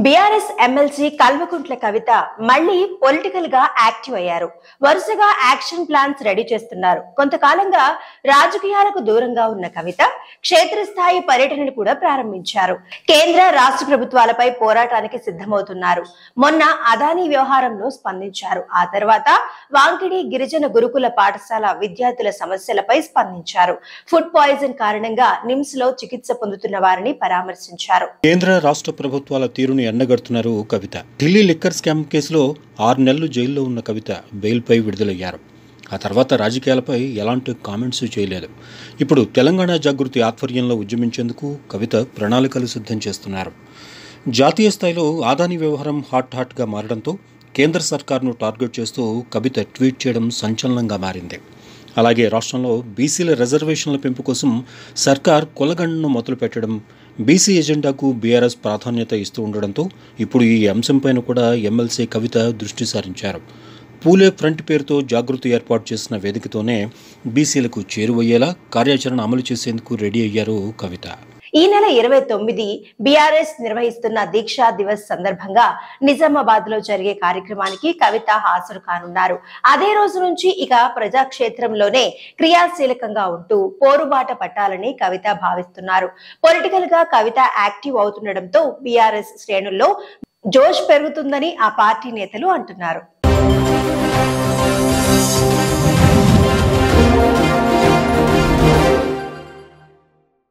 BRS MLC Kalvakuntla Kavitha మళ్లీ political గా active అయ్యారు. వరుసగా యాక్షన్ ప్లాన్స్ రెడీ చేస్తున్నారు. కొంతకాలంగా రాజకీయాలకు దూరంగా ఉన్న కవిత క్షేత్రస్థాయి పర్యటనను కూడా ప్రారంభించారు. కేంద్ర రాష్ట్ర ప్రభుత్వాలపై పోరాటానికి సిద్ధమవుతున్నారు. మొన్న అదానీ వ్యవహారంలో స్పందించారు. ఆ తర్వాత వాంకిడి గిరిజన గురుకుల పాఠశాల విద్యార్థుల సమస్యలపై స్పందించారు. ఫుడ్ పాయిజన్ కారణంగా నిమ్స్ లో చికిత్స పొందుతున్న వారిని పరామర్శించారు. కేంద్ర రాష్ట్ర ప్రభుత్వాల తీరును ఎండగడుతున్నారు కవిత. ఢిల్లీ లిక్కర్ స్కామ్ కేసులో 6 నెలలు జైల్లో ఉన్న కవిత బెయిల్పై విడుదలయ్యారు. ఆ తర్వాత రాజకీయాలపై ఎలాంటి కామెంట్స్ చేయలేదు. ఇప్పుడు తెలంగాణ జాగృతి ఆధ్వర్యంలో ఉద్యమించేందుకు కవిత ప్రణాళికలు సిద్ధం చేస్తున్నారు. జాతీయ స్థాయిలో అదానీ వ్యవహారం హాట్గా మారడంతో కేంద్ర సర్కార్ను టార్గెట్ చేస్తూ కవిత ట్వీట్ చేయడం సంచలనంగా మారింది. అలాగే రాష్ట్రంలో బీసీల రిజర్వేషన్ల పెంపు కోసం సర్కార్ కొలగండను మొదలుపెట్టడం, బీసీ ఎజెండాకు బీఆర్ఎస్ ప్రాధాన్యత ఇస్తూ ఉండడంతో ఇప్పుడు ఈ అంశంపైన కూడా ఎమ్మెల్సీ కవిత దృష్టి సారించారు. పూలే ఫ్రంట్ పేరుతో జాగృతి ఏర్పాటు చేసిన వేదికతోనే బీసీలకు చేరువయ్యేలా కార్యాచరణ అమలు చేసేందుకు రెడీ అయ్యారు కవిత. ఈ నెల 29 బీఆర్ఎస్ నిర్వహిస్తున్న దీక్షా దివస్ సందర్భంగా నిజామాబాద్ లో జరిగే కార్యక్రమానికి కవిత హాజరు కానున్నారు. అదే రోజు నుంచి ఇక ప్రజాక్షేత్రంలోనే క్రియాశీలకంగా ఉంటూ పోరుబాట పట్టాలని కవిత భావిస్తున్నారు. పొలిటికల్ గా కవిత యాక్టివ్ అవుతుండటంతో బీఆర్ఎస్ శ్రేణుల్లో జోష్ పెరుగుతుందని ఆ పార్టీ నేతలు అంటున్నారు.